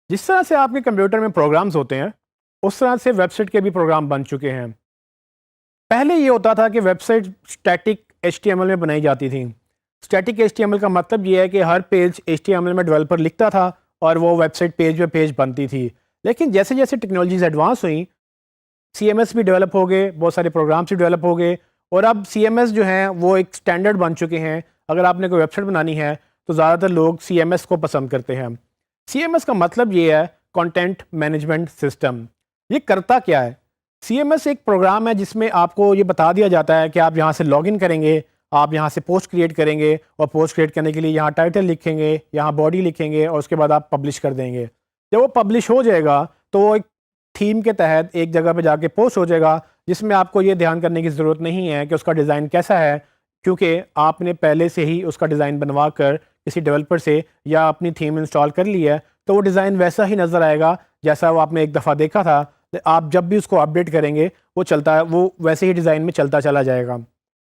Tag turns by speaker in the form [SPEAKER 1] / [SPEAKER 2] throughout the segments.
[SPEAKER 1] جس طرح سے آپ کے کمپیوٹر میں پروگرامز ہوتے ہیں اس طرح سے ویب سائٹ کے بھی پروگرام بن چکے ہیں. پہلے یہ ہوتا تھا کہ ویب سائٹ اسٹیٹک HTML میں بنائی جاتی تھیں. اسٹیٹک HTML کا مطلب یہ ہے کہ ہر پیج HTML میں ڈیولپر لکھتا تھا اور وہ ویب سائٹ پیج پہ پیج بنتی تھی. لیکن جیسے جیسے ٹیکنالوجیز ایڈوانس ہوئیں CMS بھی ڈیولپ ہو گئے, بہت سارے پروگرامس بھی ڈیولپ ہو گئے, اور اب CMS جو ہیں وہ ایک اسٹینڈرڈ بن چکے ہیں. اگر آپ نے کوئی ویب سائٹ بنانی ہے تو زیادہ تر لوگ CMS کو پسند کرتے ہیں. CMS کا مطلب یہ ہے کانٹینٹ مینجمنٹ سسٹم. یہ کرتا کیا ہے؟ CMS ایک پروگرام ہے جس میں آپ کو یہ بتا دیا جاتا ہے کہ آپ یہاں سے لاگ ان کریں گے, آپ یہاں سے پوسٹ کریٹ کریں گے, اور پوسٹ کریٹ کرنے کے لیے یہاں ٹائٹل لکھیں گے, یہاں باڈی لکھیں گے, اور اس کے بعد آپ پبلش کر دیں گے. جب وہ پبلش ہو جائے گا تو وہ ایک تھیم کے تحت ایک جگہ پہ جا کے پوسٹ ہو جائے گا, جس میں آپ کو یہ دھیان کرنے کی ضرورت نہیں ہے کہ اس کا ڈیزائن کیسا ہے, کیونکہ آپ نے پہلے سے ہی اس کا ڈیزائن بنوا کر کسی ڈیولپر سے یا اپنی تھیم انسٹال کر لی ہے, تو وہ ڈیزائن ویسا ہی نظر آئے گا جیسا وہ آپ نے ایک دفعہ دیکھا تھا. آپ جب بھی اس کو اپڈیٹ کریں گے وہ ویسے ہی ڈیزائن میں چلتا چلا جائے گا.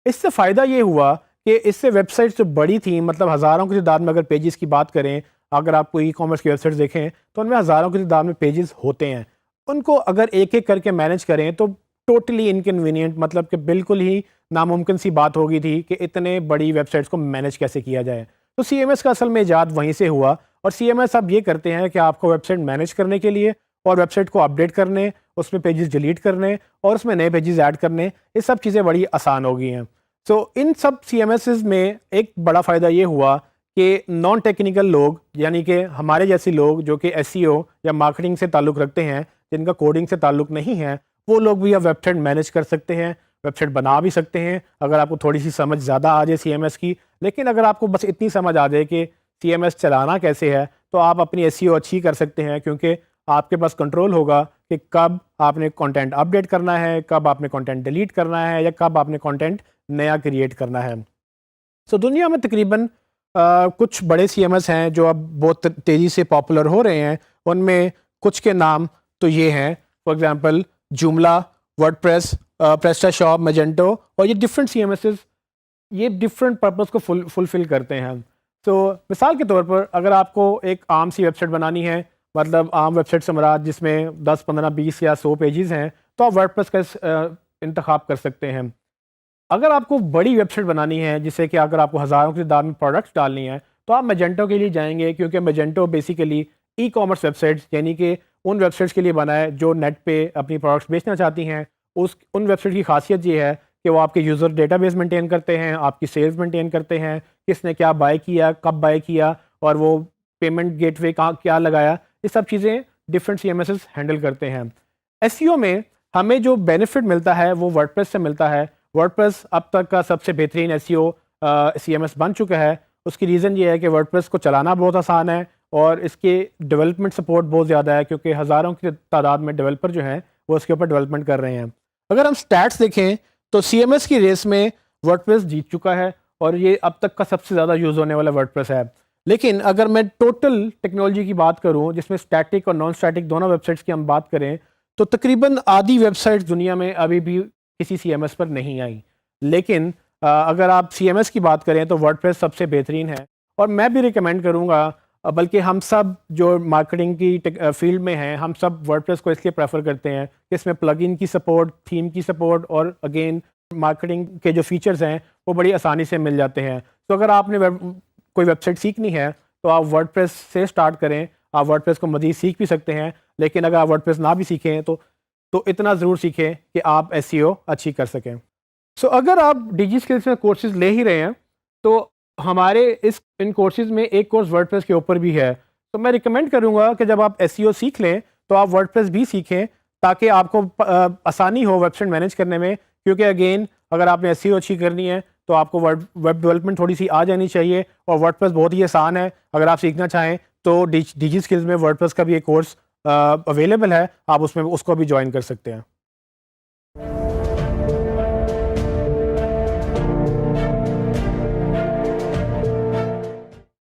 [SPEAKER 1] اس سے فائدہ یہ ہوا کہ اس سے ویب سائٹس جو بڑی تھیں, مطلب ہزاروں کی تعداد میں اگر پیجز کی بات کریں, اگر آپ کو ای کامرس کی ویب سائٹس دیکھیں تو ان میں ہزاروں کی تعداد میں پیجز ہوتے ہیں. ان کو اگر ایک ایک کر کے مینیج کریں تو ٹوٹلی انکنوینئنٹ, مطلب کہ بالکل ہی ناممکن سی بات ہوگی تھی کہ اتنے بڑی ویب سائٹس کو مینیج کیسے کیا جائے. تو CMS کا اصل میں ایجاد وہیں سے ہوا, اور CMS اب یہ کرتے ہیں کہ آپ کو ویب سائٹ مینیج کرنے کے لیے اور ویب سائٹ کو اپڈیٹ کرنے, اس میں پیجز ڈیلیٹ کرنے اور اس میں نئے پیجز ایڈ کرنے, یہ سب چیزیں بڑی آسان ہو گئی ہیں. سو ان سب CMSs میں ایک بڑا فائدہ یہ ہوا کہ نان ٹیکنیکل لوگ, یعنی کہ ہمارے جیسے لوگ جو کہ SEO یا مارکیٹنگ سے تعلق رکھتے ہیں, جن کا کوڈنگ سے تعلق نہیں ہے, وہ لوگ بھی اب ویب سائٹ مینیج کر سکتے ہیں, ویب سائٹ بنا بھی سکتے ہیں اگر آپ کو تھوڑی سی سمجھ زیادہ آ جائے CMS کی. لیکن اگر آپ کو بس اتنی سمجھ آ جائے کہ CMS چلانا کیسے ہے, تو آپ اپنی SEO اچھی کر سکتے ہیں, کیونکہ آپ کے پاس کنٹرول ہوگا کہ کب آپ نے کانٹینٹ اپڈیٹ کرنا ہے, کب آپ نے کانٹینٹ ڈیلیٹ کرنا ہے, یا کب آپ نے کانٹینٹ نیا کریٹ کرنا ہے. سو دنیا میں تقریباً کچھ بڑے CMS ہیں جو اب بہت تیزی سے پاپولر ہو رہے ہیں. ان میں کچھ کے نام تو یہ ہیں, for example Joomla, WordPress, PrestaShop, Magento, اور یہ ڈفرینٹ CMSs یہ ڈفرینٹ پرپز کو فلفل کرتے ہیں. تو مثال کے طور پر اگر آپ کو ایک عام سی ویب سائٹ بنانی ہے, مطلب عام ویب سائٹ سے مراد جس میں 10, 15, 20 یا 100 پیجز ہیں, تو آپ ورڈ پریس کا انتخاب کر سکتے ہیں. اگر آپ کو بڑی ویب سائٹ بنانی ہے, جسے کہ اگر آپ کو ہزاروں کی تعداد میں پروڈکٹس ڈالنی ہے, تو آپ میجنٹو کے لیے جائیں گے, کیونکہ Magento basically e commerce websites, یعنی کہ ان ویب سائٹس کے لیے بنا ہے جو نیٹ پہ اپنی پروڈکٹس بیچنا چاہتی ہیں. ان ویب سائٹ کی خاصیت یہ ہے کہ وہ آپ کے یوزر ڈیٹا بیس مینٹین کرتے ہیں, آپ کی سیلز مینٹین کرتے ہیں, کس نے کیا بائی کیا, کب بائی کیا, اور وہ پیمنٹ گیٹ وے کیا لگایا, یہ سب چیزیں ڈفرینٹ CMSs ہینڈل کرتے ہیں. SEO میں ہمیں جو بینیفٹ ملتا ہے وہ ورڈ پریس سے ملتا ہے. ورڈ پریس اب تک کا سب سے بہترین SEO CMS بن چکا ہے. اس کی ریزن یہ ہے کہ ورڈ پریس کو چلانا بہت آسان ہے, اور اس کے ڈیولپمنٹ سپورٹ بہت زیادہ ہے, کیونکہ ہزاروں کی تعداد میں ڈیولپر جو ہیں وہ اس کے اوپر ڈیولپمنٹ کر رہے ہیں. اگر ہم سٹیٹس دیکھیں تو CMS کی ریس میں ورڈ پریس جیت چکا ہے, اور یہ اب تک کا سب سے زیادہ یوز ہونے والا ورڈ پریس ہے. لیکن اگر میں ٹوٹل ٹیکنالوجی کی بات کروں, جس میں اسٹیٹک اور نان اسٹیٹک دونوں ویب سائٹس کی ہم بات کریں, تو تقریباً آدھی ویب سائٹس دنیا میں ابھی بھی کسی CMS پر نہیں آئیں. لیکن اگر آپ CMS کی بات کریں تو ورڈ پریس سب سے بہترین ہے, اور میں بھی ریکمینڈ کروں گا, بلکہ ہم سب جو مارکیٹنگ کی فیلڈ میں ہیں, ہم سب ورڈ پریس کو اس لیے پریفر کرتے ہیں کہ اس میں پلگ ان کی سپورٹ, تھیم کی سپورٹ, اور اگین مارکیٹنگ کے جو فیچرز ہیں وہ بڑی آسانی سے مل جاتے ہیں. تو اگر آپ نے کوئی ویب سائٹ سیکھنی ہے تو آپ ورڈ پریس سے سٹارٹ کریں. آپ ورڈ پریس کو مزید سیکھ بھی سکتے ہیں, لیکن اگر آپ ورڈ پریس نہ بھی سیکھیں تو اتنا ضرور سیکھیں کہ آپ SEO اچھی کر سکیں. سو اگر آپ ڈیجی اسکلس میں کورسز لے ہی رہے ہیں, تو ہمارے ان کورسز میں ایک کورس ورڈ پریس کے اوپر بھی ہے. تو میں ریکمینڈ کروں گا کہ جب آپ SEO سیکھ لیں تو آپ ورڈ پریس بھی سیکھیں, تاکہ آپ کو آسانی ہو ویب سائٹ مینیج کرنے میں. کیونکہ اگین اگر آپ نے SEO اچھی کرنی ہے تو آپ کو ویب ڈیولپمنٹ تھوڑی سی آ جانی چاہیے, اور ورڈ پریس بہت ہی آسان ہے. اگر آپ سیکھنا چاہیں تو ڈیجی اسکلز میں ورڈ پریس کا بھی ایک کورس اویلیبل ہے, آپ اس کو بھی جوائن کر سکتے ہیں.